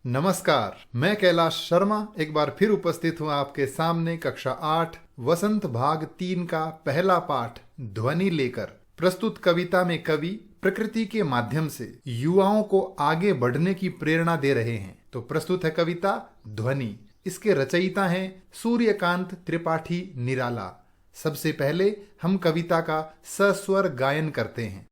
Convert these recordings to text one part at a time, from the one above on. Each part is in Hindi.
नमस्कार, मैं कैलाश शर्मा एक बार फिर उपस्थित हूँ आपके सामने कक्षा 8 वसंत भाग 3 का पहला पाठ ध्वनि लेकर। प्रस्तुत कविता में कवि प्रकृति के माध्यम से युवाओं को आगे बढ़ने की प्रेरणा दे रहे हैं। तो प्रस्तुत है कविता ध्वनि। इसके रचयिता हैं सूर्यकांत त्रिपाठी निराला। सबसे पहले हम कविता का सस्वर गायन करते हैं।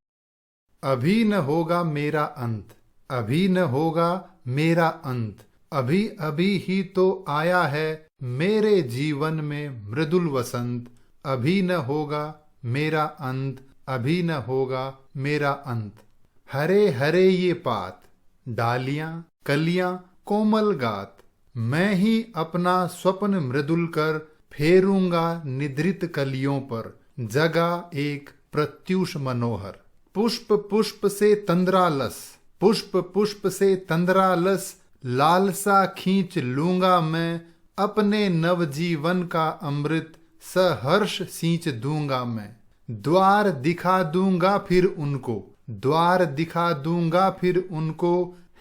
अभी न होगा मेरा अंत, अभी न होगा मेरा अंत, अभी अभी ही तो आया है मेरे जीवन में मृदुल वसंत। अभी न होगा मेरा अंत, अभी न होगा मेरा अंत। हरे हरे ये पात, डालियां कलियां कोमल गात, मैं ही अपना स्वप्न मृदुल कर फेरूंगा निद्रित कलियों पर, जगा एक प्रत्यूष मनोहर। पुष्प पुष्प से तंद्रालस, पुष्प पुष्प से तंद्रालस, लालसा खींच लूंगा मैं, अपने नवजीवन का अमृत सहर्ष सींच दूंगा मैं। द्वार दिखा दूंगा फिर उनको, द्वार दिखा दूंगा फिर उनको,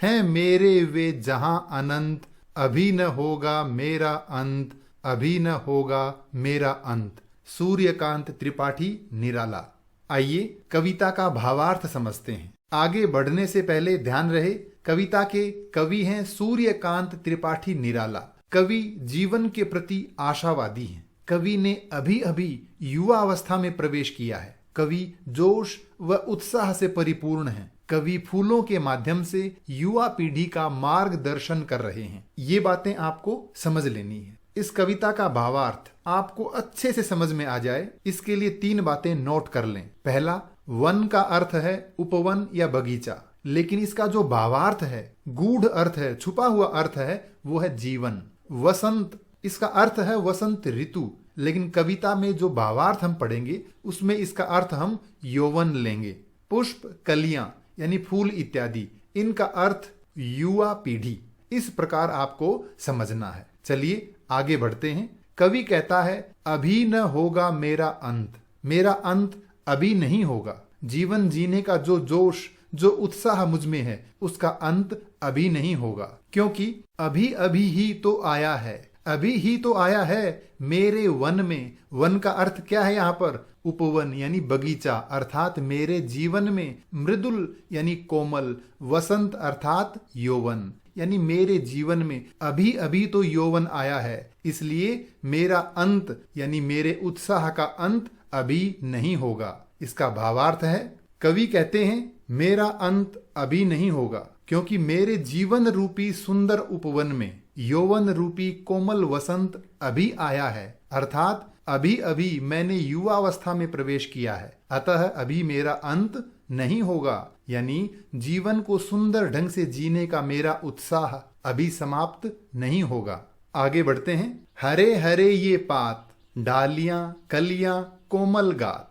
हैं मेरे वे जहां अनंत। अभी न होगा मेरा अंत, अभी न होगा मेरा अंत। सूर्यकांत त्रिपाठी निराला। आइए कविता का भावार्थ समझते हैं। आगे बढ़ने से पहले ध्यान रहे, कविता के कवि हैं सूर्यकांत त्रिपाठी निराला। कवि जीवन के प्रति आशावादी हैं। कवि ने अभी अभी युवा अवस्था में प्रवेश किया है। कवि जोश व उत्साह से परिपूर्ण हैं। कवि फूलों के माध्यम से युवा पीढ़ी का मार्गदर्शन कर रहे हैं। ये बातें आपको समझ लेनी है। इस कविता का भावार्थ आपको अच्छे से समझ में आ जाए, इसके लिए 3 बातें नोट कर लें। पहला, वन का अर्थ है उपवन या बगीचा, लेकिन इसका जो भावार्थ है, गूढ़ अर्थ है, छुपा हुआ अर्थ है, वो है जीवन। वसंत, इसका अर्थ है वसंत ऋतु, लेकिन कविता में जो भावार्थ हम पढ़ेंगे उसमें इसका अर्थ हम यौवन लेंगे। पुष्प कलियां यानी फूल इत्यादि, इनका अर्थ युवा पीढ़ी। इस प्रकार आपको समझना है। चलिए आगे बढ़ते हैं। कवि कहता है अभी न होगा मेरा अंत, मेरा अंत अभी नहीं होगा। जीवन जीने का जो जोश, जो उत्साह मुझ में है, उसका अंत अभी नहीं होगा, क्योंकि अभी अभी ही तो आया है, अभी ही तो आया है मेरे वन में। वन का अर्थ क्या है यहाँ पर? उपवन यानी बगीचा, अर्थात मेरे जीवन में। मृदुल यानी कोमल, वसंत अर्थात यौवन, यानी मेरे जीवन में अभी अभी तो यौवन आया है, इसलिए मेरा अंत यानी मेरे उत्साह का अंत अभी नहीं होगा। इसका भावार्थ है, कवि कहते हैं मेरा अंत अभी नहीं होगा, क्योंकि मेरे जीवन रूपी सुंदर उपवन में यौवन रूपी कोमल वसंत अभी आया है, अर्थात अभी अभी मैंने युवावस्था में प्रवेश किया है, अतः अभी मेरा अंत नहीं होगा। यानी जीवन को सुंदर ढंग से जीने का मेरा उत्साह अभी समाप्त नहीं होगा। आगे बढ़ते हैं। हरे हरे ये पात, डालियां कलियां कोमल गात।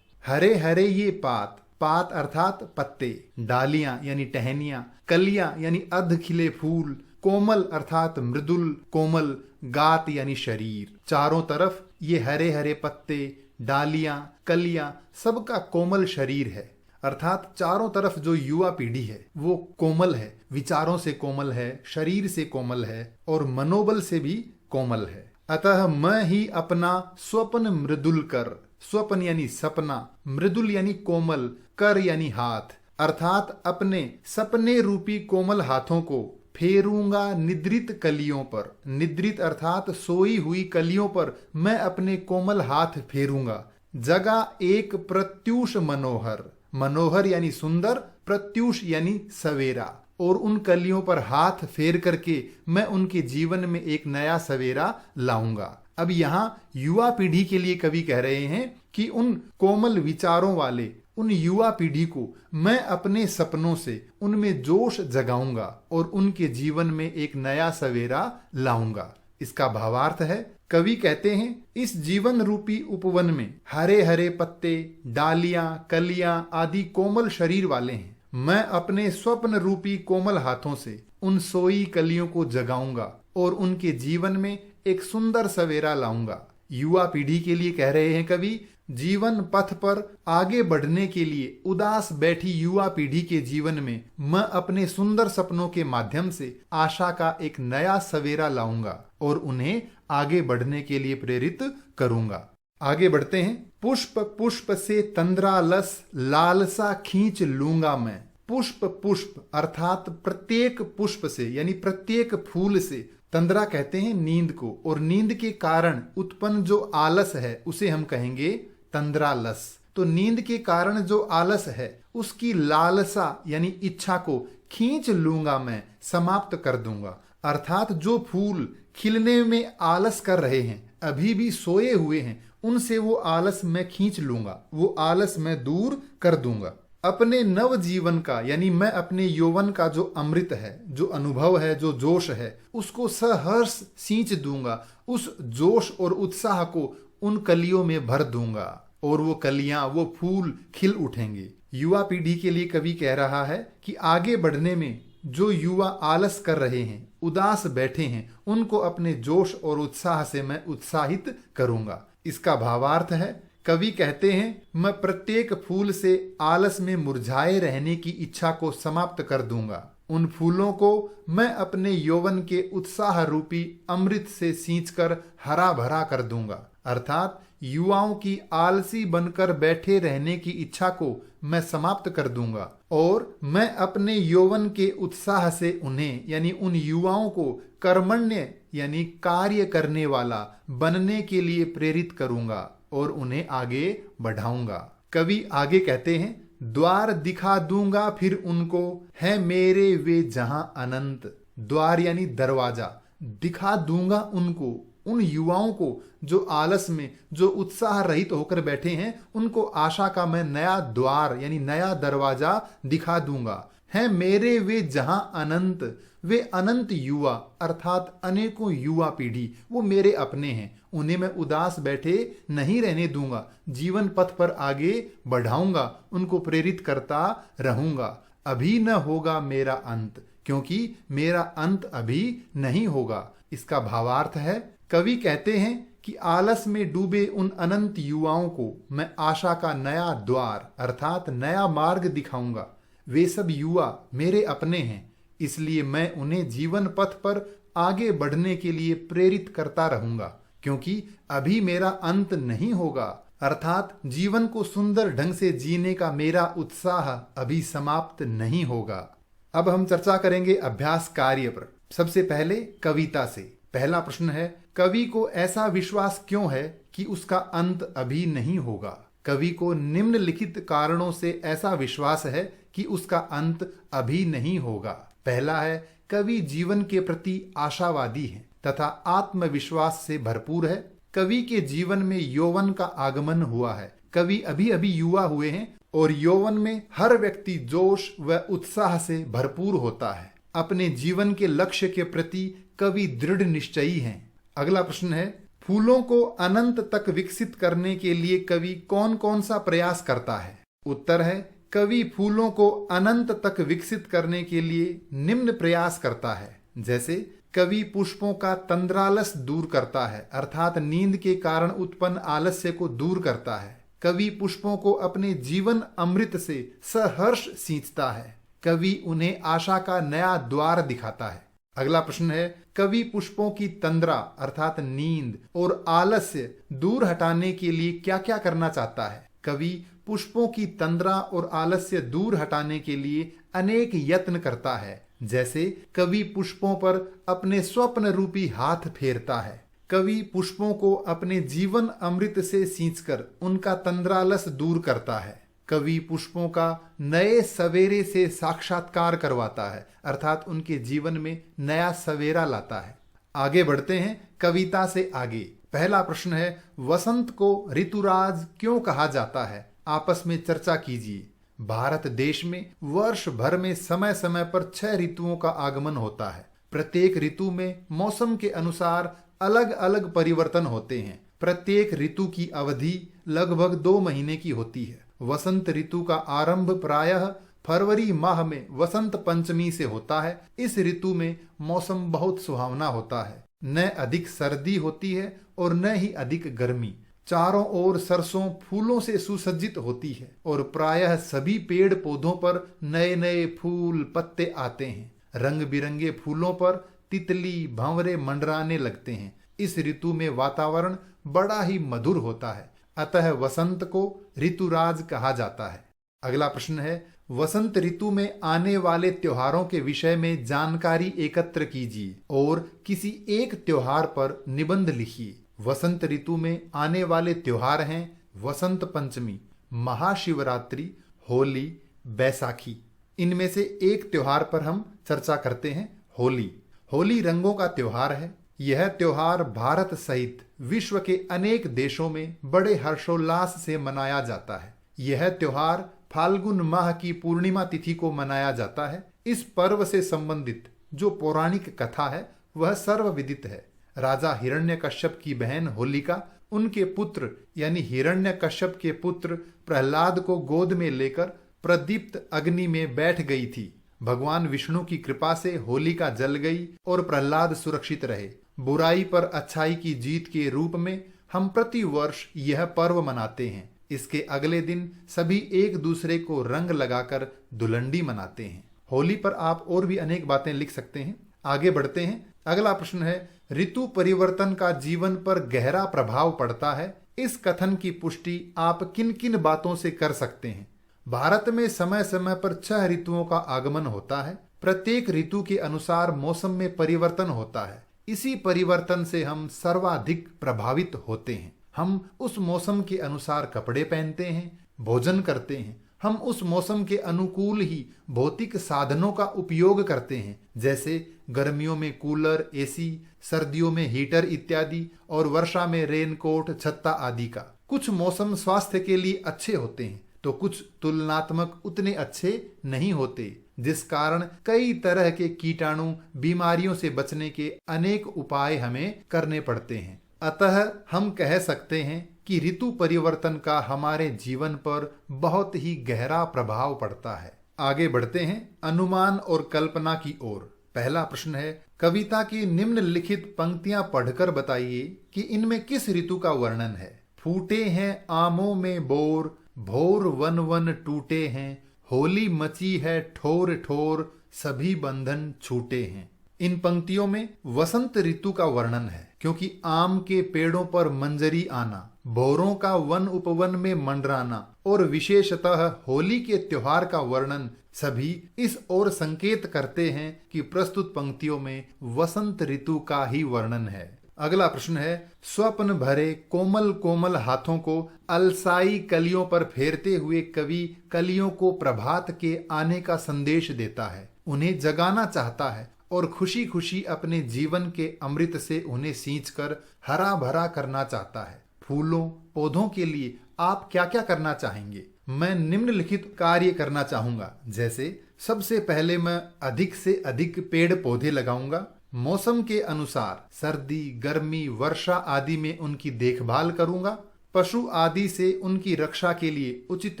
हरे हरे ये पात, पात अर्थात पत्ते, डालियां यानी टहनियां, कलियां यानी अर्ध खिले फूल, कोमल अर्थात मृदुल कोमल, गात यानी शरीर। चारों तरफ ये हरे हरे पत्ते, डालियां कलियां, सबका कोमल शरीर है, अर्थात चारों तरफ जो युवा पीढ़ी है वो कोमल है, विचारों से कोमल है, शरीर से कोमल है और मनोबल से भी कोमल है। अतः मैं ही अपना स्वप्न मृदुल कर, स्वप्न यानी सपना, मृदुल यानी कोमल, कर यानी हाथ, अर्थात अपने सपने रूपी कोमल हाथों को फेरूंगा निद्रित कलियों पर। निद्रित अर्थात सोई हुई कलियों पर मैं अपने कोमल हाथ फेरूंगा। जगा एक प्रत्यूष मनोहर, मनोहर यानी सुंदर, प्रत्यूष यानी सवेरा, और उन कलियों पर हाथ फेर करके मैं उनके जीवन में एक नया सवेरा लाऊंगा। अब यहाँ युवा पीढ़ी के लिए कवि कह रहे हैं कि उन कोमल विचारों वाले उन युवा पीढ़ी को मैं अपने सपनों से उनमें जोश जगाऊंगा और उनके जीवन में एक नया सवेरा लाऊंगा। इसका भावार्थ है, कवि कहते हैं इस जीवन रूपी उपवन में हरे हरे पत्ते, डालियां कलियां आदि कोमल शरीर वाले हैं। मैं अपने स्वप्न रूपी कोमल हाथों से उन सोई कलियों को जगाऊंगा और उनके जीवन में एक सुंदर सवेरा लाऊंगा। युवा पीढ़ी के लिए कह रहे हैं कवि, जीवन पथ पर आगे बढ़ने के लिए उदास बैठी युवा पीढ़ी के जीवन में मैं अपने सुंदर सपनों के माध्यम से आशा का एक नया सवेरा लाऊंगा और उन्हें आगे बढ़ने के लिए प्रेरित करूंगा। आगे बढ़ते हैं। पुष्प पुष्प से तंद्रालस लालसा खींच लूंगा मैं। पुष्प पुष्प अर्थात प्रत्येक पुष्प से यानी प्रत्येक फूल से, तंद्रा कहते हैं नींद को, और नींद के कारण उत्पन्न जो आलस है उसे हम कहेंगे तंद्रालस। तो नींद के कारण जो आलस है उसकी लालसा यानी इच्छा को खींच लूंगा मैं, समाप्त कर दूंगा। अर्थात जो फूल खिलने में आलस कर रहे हैं, अभी भी सोए हुए हैं, उनसे वो आलस मैं खींच लूंगा, वो आलस मैं दूर कर दूंगा। अपने नव जीवन का यानी मैं अपने यौवन का जो अमृत है, जो अनुभव है, जो जोश है, उसको सहर्ष सींच दूंगा। उस जोश और उत्साह को उन कलियों में भर दूंगा और वो कलियां, वो फूल खिल उठेंगे। युवा पीढ़ी के लिए कवि कह रहा है कि आगे बढ़ने में जो युवा आलस कर रहे हैं, उदास बैठे हैं, उनको अपने जोश और उत्साह से मैं उत्साहित करूंगा। इसका भावार्थ है, कवि कहते हैं मैं प्रत्येक फूल से आलस में मुरझाए रहने की इच्छा को समाप्त कर दूंगा। उन फूलों को मैं अपने यौवन के उत्साह रूपी अमृत से सींचकर हरा भरा कर दूंगा। अर्थात युवाओं की आलसी बनकर बैठे रहने की इच्छा को मैं समाप्त कर दूंगा और मैं अपने यौवन के उत्साह से उन्हें यानी उन युवाओं को कर्मण्य यानी कार्य करने वाला बनने के लिए प्रेरित करूंगा और उन्हें आगे बढ़ाऊंगा। कवि आगे कहते हैं, द्वार दिखा दूंगा फिर उनको, है मेरे वे जहां अनंत। द्वार यानी दरवाजा, दिखा दूंगा उनको, उन युवाओं को जो आलस में, जो उत्साह रहित होकर बैठे हैं, उनको आशा का मैं नया द्वार यानी नया दरवाजा दिखा दूंगा। है मेरे वे जहां अनंत, वे अनंत युवा अर्थात अनेकों युवा पीढ़ी वो मेरे अपने हैं, उन्हें मैं उदास बैठे नहीं रहने दूंगा, जीवन पथ पर आगे बढ़ाऊंगा, उनको प्रेरित करता रहूंगा। अभी न होगा मेरा अंत, क्योंकि मेरा अंत अभी नहीं होगा। इसका भावार्थ है, कवि कहते हैं कि आलस में डूबे उन अनंत युवाओं को मैं आशा का नया द्वार अर्थात नया मार्ग दिखाऊंगा। वे सब युवा मेरे अपने हैं, इसलिए मैं उन्हें जीवन पथ पर आगे बढ़ने के लिए प्रेरित करता रहूंगा, क्योंकि अभी मेरा अंत नहीं होगा। अर्थात जीवन को सुंदर ढंग से जीने का मेरा उत्साह अभी समाप्त नहीं होगा। अब हम चर्चा करेंगे अभ्यास कार्य पर। सबसे पहले कविता से। पहला प्रश्न है, कवि को ऐसा विश्वास क्यों है कि उसका अंत अभी नहीं होगा? कवि को निम्नलिखित कारणों से ऐसा विश्वास है कि उसका अंत अभी नहीं होगा। पहला है, कवि जीवन के प्रति आशावादी है तथा आत्मविश्वास से भरपूर है। कवि के जीवन में यौवन का आगमन हुआ है। कवि अभी अभी युवा हुए हैं और यौवन में हर व्यक्ति जोश व उत्साह से भरपूर होता है। अपने जीवन के लक्ष्य के प्रति कवि दृढ़ निश्चयी हैं। अगला प्रश्न है, फूलों को अनंत तक विकसित करने के लिए कवि कौन कौन सा प्रयास करता है? उत्तर है, कवि फूलों को अनंत तक विकसित करने के लिए निम्न प्रयास करता है। जैसे कवि पुष्पों का तंद्रालस दूर करता है अर्थात नींद के कारण उत्पन्न आलस्य को दूर करता है। कवि पुष्पों को अपने जीवन अमृत से सहर्ष सींचता है। कवि उन्हें आशा का नया द्वार दिखाता है। अगला प्रश्न है, कवि पुष्पों की तंद्रा अर्थात नींद और आलस्य दूर हटाने के लिए क्या क्या करना चाहता है? कवि पुष्पों की तंद्रा और आलस्य दूर हटाने के लिए अनेक यत्न करता है। जैसे कवि पुष्पों पर अपने स्वप्न रूपी हाथ फेरता है। कवि पुष्पों को अपने जीवन अमृत से सींचकर उनका तंद्रालस दूर करता है। कवि पुष्पों का नए सवेरे से साक्षात्कार करवाता है अर्थात उनके जीवन में नया सवेरा लाता है। आगे बढ़ते हैं कविता से आगे। पहला प्रश्न है, वसंत को ऋतुराज क्यों कहा जाता है? आपस में चर्चा कीजिए। भारत देश में वर्ष भर में समय समय पर 6 ऋतुओं का आगमन होता है। प्रत्येक ऋतु में मौसम के अनुसार अलग अलग परिवर्तन होते हैं। प्रत्येक ऋतु की अवधि लगभग 2 महीने की होती है। वसंत ऋतु का आरंभ प्रायः फरवरी माह में वसंत पंचमी से होता है। इस ऋतु में मौसम बहुत सुहावना होता है। न अधिक सर्दी होती है और न ही अधिक गर्मी। चारों ओर सरसों फूलों से सुसज्जित होती है और प्रायः सभी पेड़ पौधों पर नए नए फूल पत्ते आते हैं। रंग बिरंगे फूलों पर तितली भंवरे मंडराने लगते हैं। इस ऋतु में वातावरण बड़ा ही मधुर होता है, अतः वसंत को ऋतुराज कहा जाता है। अगला प्रश्न है, वसंत ऋतु में आने वाले त्योहारों के विषय में जानकारी एकत्र कीजिए और किसी एक त्योहार पर निबंध लिखिए। वसंत ऋतु में आने वाले त्योहार हैं वसंत पंचमी, महाशिवरात्रि, होली, बैसाखी। इनमें से एक त्योहार पर हम चर्चा करते हैं, होली। होली रंगों का त्योहार है। यह त्योहार भारत सहित विश्व के अनेक देशों में बड़े हर्षोल्लास से मनाया जाता है। यह त्योहार फाल्गुन माह की पूर्णिमा तिथि को मनाया जाता है। इस पर्व से संबंधित जो पौराणिक कथा है वह सर्वविदित है। राजा हिरण्यकश्यप की बहन होलिका उनके पुत्र यानी हिरण्यकश्यप के पुत्र प्रहलाद को गोद में लेकर प्रदीप्त अग्नि में बैठ गई थी। भगवान विष्णु की कृपा से होलिका जल गई और प्रहलाद सुरक्षित रहे। बुराई पर अच्छाई की जीत के रूप में हम प्रति वर्ष यह पर्व मनाते हैं। इसके अगले दिन सभी एक दूसरे को रंग लगाकर धुलंडी मनाते हैं। होली पर आप और भी अनेक बातें लिख सकते हैं। आगे बढ़ते हैं। अगला प्रश्न है, ऋतु परिवर्तन का जीवन पर गहरा प्रभाव पड़ता है। इस कथन की पुष्टि आप किन किन बातों से कर सकते हैं? भारत में समय समय पर 6 ऋतुओं का आगमन होता है। प्रत्येक ऋतु के अनुसार मौसम में परिवर्तन होता है। इसी परिवर्तन से हम सर्वाधिक प्रभावित होते हैं। हम उस मौसम के अनुसार कपड़े पहनते हैं, भोजन करते हैं। हम उस मौसम के अनुकूल ही भौतिक साधनों का उपयोग करते हैं, जैसे गर्मियों में कूलर, एसी, सर्दियों में हीटर इत्यादि, और वर्षा में रेनकोट, छत्ता आदि का। कुछ मौसम स्वास्थ्य के लिए अच्छे होते हैं तो कुछ तुलनात्मक उतने अच्छे नहीं होते, जिस कारण कई तरह के कीटाणु बीमारियों से बचने के अनेक उपाय हमें करने पड़ते हैं। अतः हम कह सकते हैं कि ऋतु परिवर्तन का हमारे जीवन पर बहुत ही गहरा प्रभाव पड़ता है। आगे बढ़ते हैं अनुमान और कल्पना की ओर। पहला प्रश्न है, कविता की निम्नलिखित पंक्तियां पढ़कर बताइए कि इनमें किस ऋतु का वर्णन है। फूटे हैं आमों में बोर, भोर वन वन टूटे हैं, होली मची है ठोर ठोर, सभी बंधन छूटे हैं। इन पंक्तियों में वसंत ऋतु का वर्णन है, क्योंकि आम के पेड़ों पर मंजरी आना, भोरों का वन उपवन में मंडराना और विशेषतः होली के त्योहार का वर्णन सभी इस ओर संकेत करते हैं कि प्रस्तुत पंक्तियों में वसंत ऋतु का ही वर्णन है। अगला प्रश्न है, स्वप्न भरे कोमल कोमल हाथों को अलसाई कलियों पर फेरते हुए कवि कलियों को प्रभात के आने का संदेश देता है। उन्हें जगाना चाहता है और खुशी खुशी अपने जीवन के अमृत से उन्हें सींचकर हरा भरा करना चाहता है। फूलों पौधों के लिए आप क्या क्या करना चाहेंगे? मैं निम्नलिखित कार्य करना चाहूंगा। जैसे सबसे पहले मैं अधिक से अधिक पेड़ पौधे लगाऊंगा। मौसम के अनुसार सर्दी, गर्मी, वर्षा आदि में उनकी देखभाल करूंगा। पशु आदि से उनकी रक्षा के लिए उचित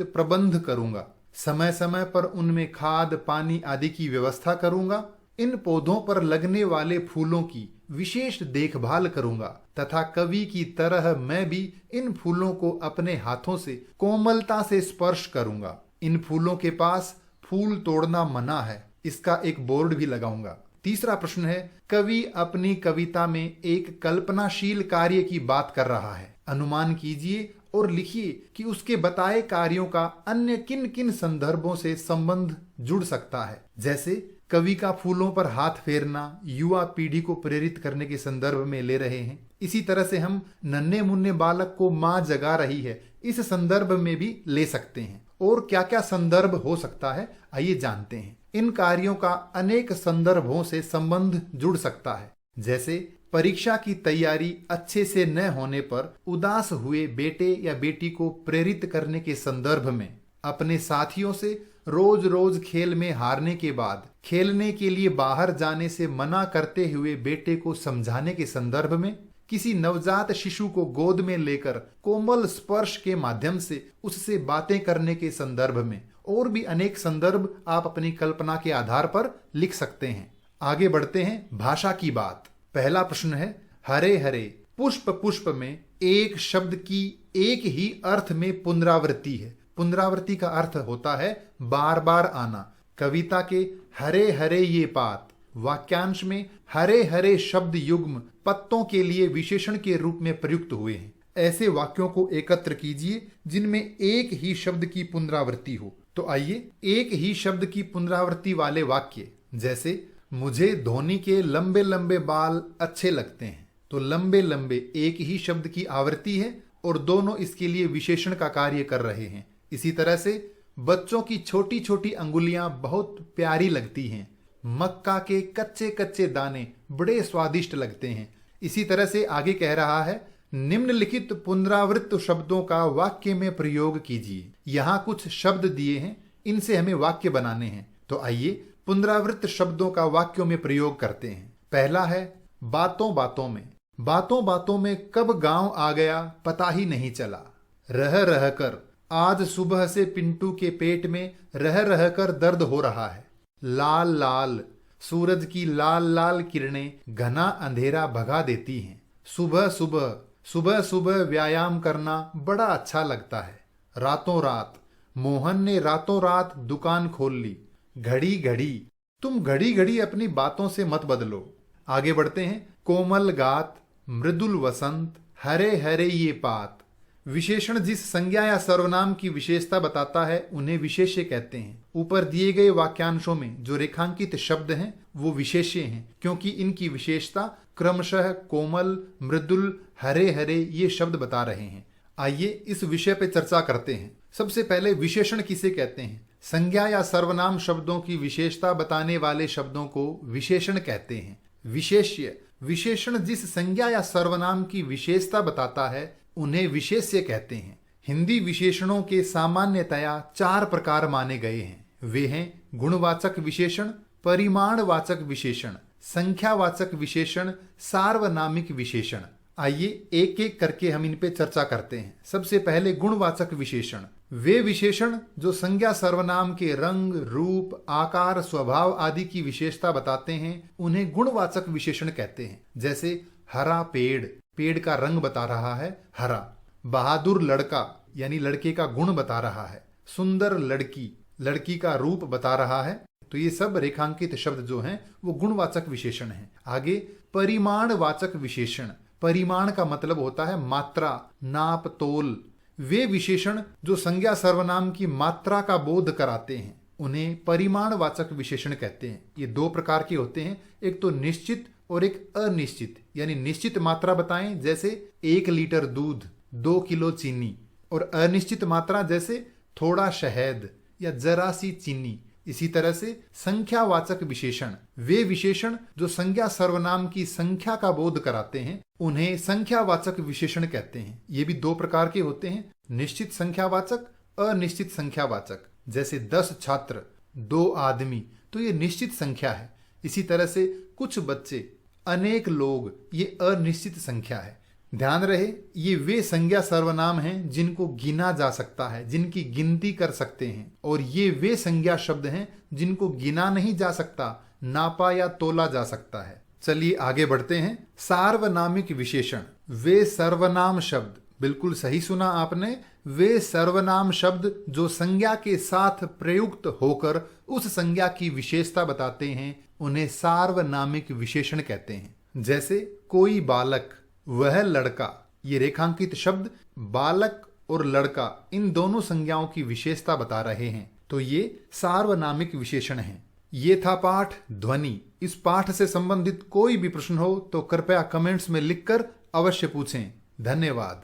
प्रबंध करूंगा। समय समय पर उनमें खाद, पानी आदि की व्यवस्था करूंगा। इन पौधों पर लगने वाले फूलों की विशेष देखभाल करूंगा तथा कवि की तरह मैं भी इन फूलों को अपने हाथों से कोमलता से स्पर्श करूंगा। इन फूलों के पास फूल तोड़ना मना है, इसका एक बोर्ड भी लगाऊंगा। तीसरा प्रश्न है, कवि अपनी कविता में एक कल्पनाशील कार्य की बात कर रहा है। अनुमान कीजिए और लिखिए कि उसके बताए कार्यों का अन्य किन किन संदर्भों से संबंध जुड़ सकता है। जैसे कवि का फूलों पर हाथ फेरना युवा पीढ़ी को प्रेरित करने के संदर्भ में ले रहे हैं। इसी तरह से हम नन्हे मुन्ने बालक को माँ जगा रही है, इस संदर्भ में भी ले सकते हैं। और क्या क्या संदर्भ हो सकता है, आइए जानते हैं। इन कार्यों का अनेक संदर्भों से संबंध जुड़ सकता है। जैसे परीक्षा की तैयारी अच्छे से न होने पर उदास हुए बेटे या बेटी को प्रेरित करने के संदर्भ में, अपने साथियों से रोज रोज खेल में हारने के बाद खेलने के लिए बाहर जाने से मना करते हुए बेटे को समझाने के संदर्भ में, किसी नवजात शिशु को गोद में लेकर कोमल स्पर्श के माध्यम से उससे बातें करने के संदर्भ में, और भी अनेक संदर्भ आप अपनी कल्पना के आधार पर लिख सकते हैं। आगे बढ़ते हैं भाषा की बात। पहला प्रश्न है, हरे हरे पुष्प पुष्प में एक शब्द की एक ही अर्थ में पुनरावृत्ति है। पुनरावृत्ति का अर्थ होता है बार बार आना। कविता के हरे हरे ये पात वाक्यांश में हरे हरे शब्द युग्म पत्तों के लिए विशेषण के रूप में प्रयुक्त हुए हैं। ऐसे वाक्यों को एकत्र कीजिए जिनमें एक ही शब्द की पुनरावृत्ति हो। तो आइए एक ही शब्द की पुनरावृत्ति वाले वाक्य, जैसे मुझे धोनी के लंबे लंबे बाल अच्छे लगते हैं। तो लंबे लंबे एक ही शब्द की आवृत्ति है और दोनों इसके लिए विशेषण का कार्य कर रहे हैं। इसी तरह से बच्चों की छोटी छोटी अंगुलियां बहुत प्यारी लगती हैं। मक्का के कच्चे कच्चे दाने बड़े स्वादिष्ट लगते हैं। इसी तरह से आगे कह रहा है, निम्नलिखित पुनरावृत्त शब्दों का वाक्य में प्रयोग कीजिए। यहाँ कुछ शब्द दिए हैं, इनसे हमें वाक्य बनाने हैं। तो आइए पुनरावृत्त शब्दों का वाक्यों में प्रयोग करते हैं। पहला है बातों बातों में। बातों बातों में कब गांव आ गया पता ही नहीं चला। रह रह कर आज सुबह से पिंटू के पेट में रह रह कर दर्द हो रहा है। लाल लाल सूरज की लाल लाल किरणें घना अंधेरा भगा देती हैं। सुबह सुबह सुबह सुबह व्यायाम करना बड़ा अच्छा लगता है। रातों रात मोहन ने रातों रात दुकान खोल ली। घड़ी घड़ी तुम घड़ी घड़ी अपनी बातों से मत बदलो। आगे बढ़ते हैं। कोमल गात मृदुल वसंत हरे हरे ये पात। विशेषण जिस संज्ञा या सर्वनाम की विशेषता बताता है उन्हें विशेष्य कहते हैं। ऊपर दिए गए वाक्यांशों में जो रेखांकित शब्द हैं वो विशेष्य हैं, क्योंकि इनकी विशेषता क्रमशः कोमल मृदुल हरे हरे ये शब्द बता रहे हैं। आइए इस विषय पे चर्चा करते हैं। सबसे पहले विशेषण किसे कहते हैं? संज्ञा या सर्वनाम शब्दों की विशेषता बताने वाले शब्दों को विशेषण कहते हैं। विशेष्य विशेषण जिस संज्ञा या सर्वनाम की विशेषता बताता है उन्हें विशेष्य कहते हैं। हिंदी विशेषणों के सामान्यतया 4 प्रकार माने गए हैं। वे हैं गुणवाचक विशेषण, परिमाणवाचक विशेषण, संख्यावाचक विशेषण, सार्वनामिक विशेषण। आइए एक एक करके हम इन पे चर्चा करते हैं। सबसे पहले गुणवाचक विशेषण। वे विशेषण जो संज्ञा सर्वनाम के रंग, रूप, आकार, स्वभाव आदि की विशेषता बताते हैं उन्हें गुणवाचक विशेषण कहते हैं। जैसे हरा पेड़, पेड़ का रंग बता रहा है हरा। बहादुर लड़का यानी लड़के का गुण बता रहा है। सुंदर लड़की, लड़की का रूप बता रहा है। तो ये सब रेखांकित शब्द जो हैं वो गुणवाचक विशेषण हैं। आगे परिमाणवाचक विशेषण। परिमाण का मतलब होता है मात्रा, नाप, तोल। वे विशेषण जो संज्ञा सर्वनाम की मात्रा का बोध कराते हैं उन्हें परिमाणवाचक विशेषण कहते हैं। ये 2 प्रकार के होते हैं, एक तो निश्चित और एक अनिश्चित। यानी निश्चित मात्रा बताएं जैसे 1 लीटर दूध, 2 किलो चीनी, और अनिश्चित मात्रा जैसे थोड़ा शहद या जरा सी चीनी। इसी तरह से संख्यावाचक विशेषण। वे विशेषण जो संज्ञा सर्वनाम की संख्या का बोध कराते हैं उन्हें संख्यावाचक विशेषण कहते हैं। ये भी 2 प्रकार के होते हैं, निश्चित संख्यावाचक, अनिश्चित संख्यावाचक। जैसे 10 छात्र, 2 आदमी, तो ये निश्चित संख्या है। इसी तरह से कुछ बच्चे, अनेक लोग, ये अनिश्चित संख्या है। ध्यान रहे ये वे संज्ञा सर्वनाम हैं जिनको गिना जा सकता है, जिनकी गिनती कर सकते हैं, और ये वे संज्ञा शब्द हैं जिनको गिना नहीं जा सकता, नापा या तोला जा सकता है। चलिए आगे बढ़ते हैं। सार्वनामिक विशेषण। वे सर्वनाम शब्द, बिल्कुल सही सुना आपने, वे सर्वनाम शब्द जो संज्ञा के साथ प्रयुक्त होकर उस संज्ञा की विशेषता बताते हैं उन्हें सार्वनामिक विशेषण कहते हैं। जैसे कोई बालक, वह लड़का। ये रेखांकित शब्द बालक और लड़का इन दोनों संज्ञाओं की विशेषता बता रहे हैं, तो ये सार्वनामिक विशेषण हैं। ये था पाठ ध्वनि। इस पाठ से संबंधित कोई भी प्रश्न हो तो कृपया कमेंट्स में लिखकर अवश्य पूछें। धन्यवाद।